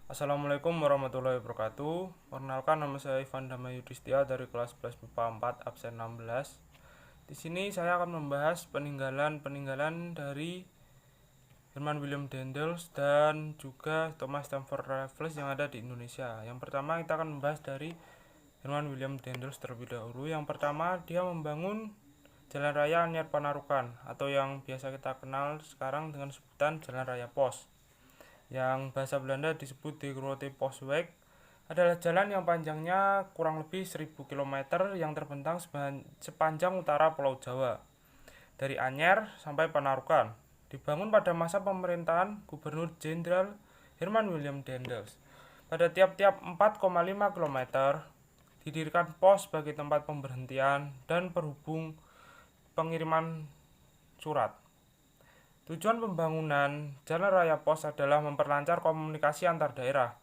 Assalamualaikum warahmatullahi wabarakatuh. Perkenalkan, nama saya Ivan Dama Yudhistia dari kelas 11 MIPA 4 absen 16. Di sini saya akan membahas peninggalan dari Herman William Daendels dan juga Thomas Stamford Raffles yang ada di Indonesia. Yang pertama kita akan membahas dari Herman William Daendels terlebih dahulu. Yang pertama, dia membangun Jalan Raya Anyar Panarukan atau yang biasa kita kenal sekarang dengan sebutan Jalan Raya Pos, yang bahasa Belanda disebut De Grote Postweg, adalah jalan yang panjangnya kurang lebih 1000 km yang terbentang sepanjang utara Pulau Jawa, dari Anyer sampai Panarukan. Dibangun pada masa pemerintahan Gubernur Jenderal Herman William Daendels. Pada tiap-tiap 4,5 km didirikan pos sebagai tempat pemberhentian dan penghubung pengiriman surat. Tujuan pembangunan Jalan Raya Pos adalah memperlancar komunikasi antar daerah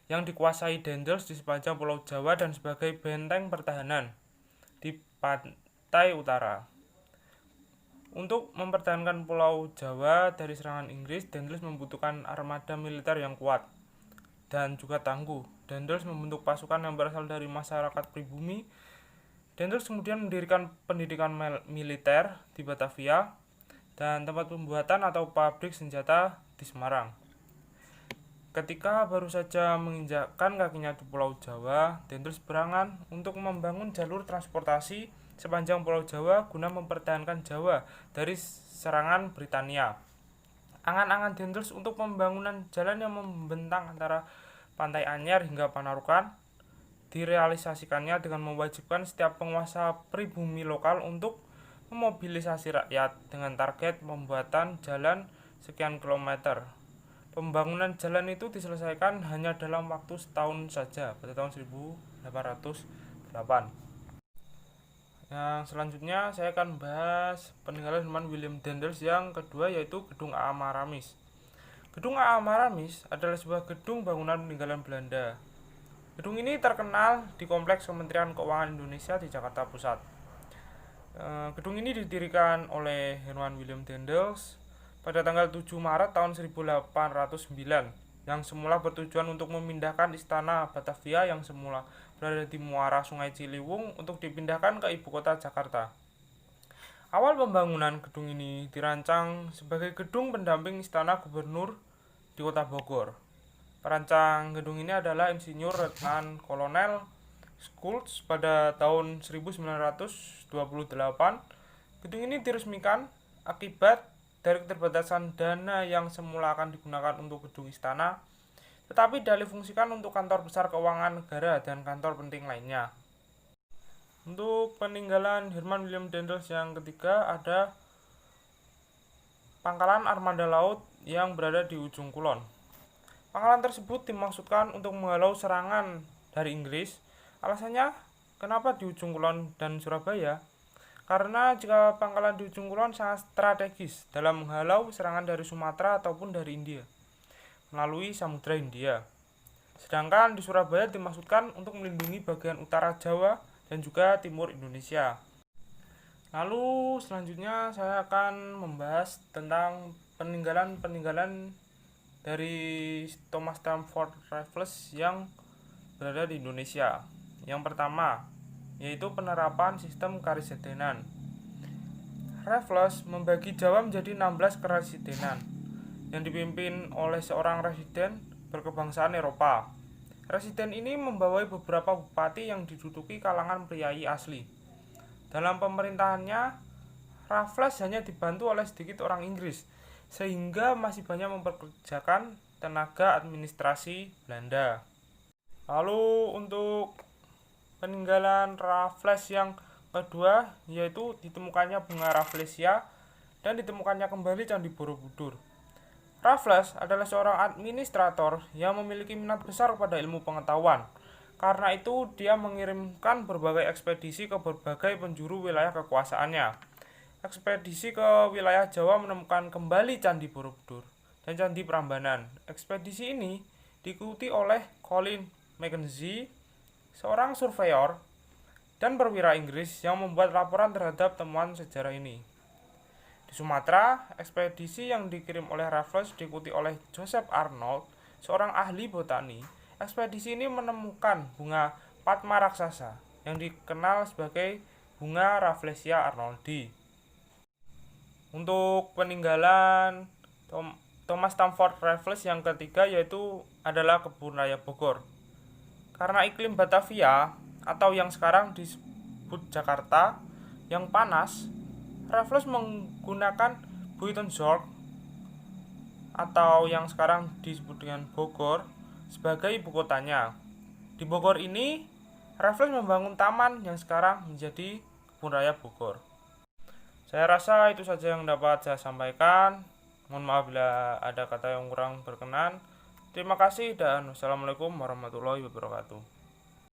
yang dikuasai Daendels di sepanjang Pulau Jawa dan sebagai benteng pertahanan di pantai utara. Untuk mempertahankan Pulau Jawa dari serangan Inggris, Daendels membutuhkan armada militer yang kuat dan juga tangguh. Daendels membentuk pasukan yang berasal dari masyarakat pribumi. Daendels kemudian mendirikan pendidikan militer di Batavia dan tempat pembuatan atau pabrik senjata di Semarang. Ketika baru saja menginjakkan kakinya di Pulau Jawa, Daendels berangan untuk membangun jalur transportasi sepanjang Pulau Jawa guna mempertahankan Jawa dari serangan Britania. Angan-angan Daendels untuk pembangunan jalan yang membentang antara Pantai Anyar hingga Panarukan direalisasikannya dengan mewajibkan setiap penguasa pribumi lokal untuk memobilisasi rakyat dengan target pembuatan jalan sekian kilometer. Pembangunan jalan itu diselesaikan hanya dalam waktu setahun saja pada tahun 1808. Yang selanjutnya saya akan bahas peninggalan Herman William Daendels yang kedua, yaitu Gedung A.A. Maramis. Gedung A.A. Maramis adalah sebuah gedung bangunan peninggalan Belanda. Gedung ini terkenal di Kompleks Kementerian Keuangan Indonesia di Jakarta Pusat. Gedung ini didirikan oleh Herman William Daendels pada tanggal 7 Maret tahun 1809, yang semula bertujuan untuk memindahkan istana Batavia yang semula berada di muara Sungai Ciliwung untuk dipindahkan ke ibu kota Jakarta. Awal pembangunan gedung ini dirancang sebagai gedung pendamping istana gubernur di kota Bogor. Perancang gedung ini adalah Insinyur Letnan Kolonel Schultz pada tahun 1928. Gedung ini diresmikan akibat dari keterbatasan dana yang semula akan digunakan untuk gedung istana, tetapi dialihfungsikan untuk kantor besar keuangan negara dan kantor penting lainnya. Untuk peninggalan Herman William Daendels yang ketiga ada Pangkalan Armada Laut yang berada di ujung kulon. Pangkalan tersebut dimaksudkan untuk menghalau serangan dari Inggris. Alasannya, kenapa di ujung kulon dan Surabaya? Karena jika pangkalan di ujung kulon sangat strategis dalam menghalau serangan dari Sumatera ataupun dari India melalui Samudra Hindia. Sedangkan di Surabaya dimaksudkan untuk melindungi bagian utara Jawa dan juga timur Indonesia. Lalu selanjutnya saya akan membahas tentang peninggalan-peninggalan dari Thomas Stamford Raffles yang berada di Indonesia. Yang pertama, yaitu penerapan sistem karesidenan. Raffles membagi Jawa menjadi 16 keresidenan yang dipimpin oleh seorang residen berkebangsaan Eropa. Residen ini membawai beberapa bupati yang diduduki kalangan priai asli. Dalam pemerintahannya, Raffles hanya dibantu oleh sedikit orang Inggris, sehingga masih banyak mempekerjakan tenaga administrasi Belanda. Lalu untuk peninggalan Raffles yang kedua, yaitu ditemukannya bunga Rafflesia dan ditemukannya kembali Candi Borobudur. Raffles adalah seorang administrator yang memiliki minat besar pada ilmu pengetahuan. Karena itu, dia mengirimkan berbagai ekspedisi ke berbagai penjuru wilayah kekuasaannya. Ekspedisi ke wilayah Jawa menemukan kembali Candi Borobudur dan Candi Prambanan. Ekspedisi ini diikuti oleh Colin Mackenzie, seorang surveyor dan perwira Inggris yang membuat laporan terhadap temuan sejarah ini. Di Sumatera, ekspedisi yang dikirim oleh Raffles diikuti oleh Joseph Arnold seorang ahli botani, ekspedisi ini menemukan bunga Padma raksasa yang dikenal sebagai bunga Rafflesia arnoldi. Untuk peninggalan Thomas Stamford Raffles yang ketiga yaitu adalah Kebun Raya Bogor. Karena iklim Batavia atau yang sekarang disebut Jakarta yang panas, Raffles menggunakan Buitenzorg atau yang sekarang disebut dengan Bogor sebagai ibu kotanya. Di Bogor ini, Raffles membangun taman yang sekarang menjadi Kebun Raya Bogor. Saya rasa itu saja yang dapat saya sampaikan. Mohon maaf bila ada kata yang kurang berkenan. Terima kasih dan wassalamualaikum warahmatullahi wabarakatuh.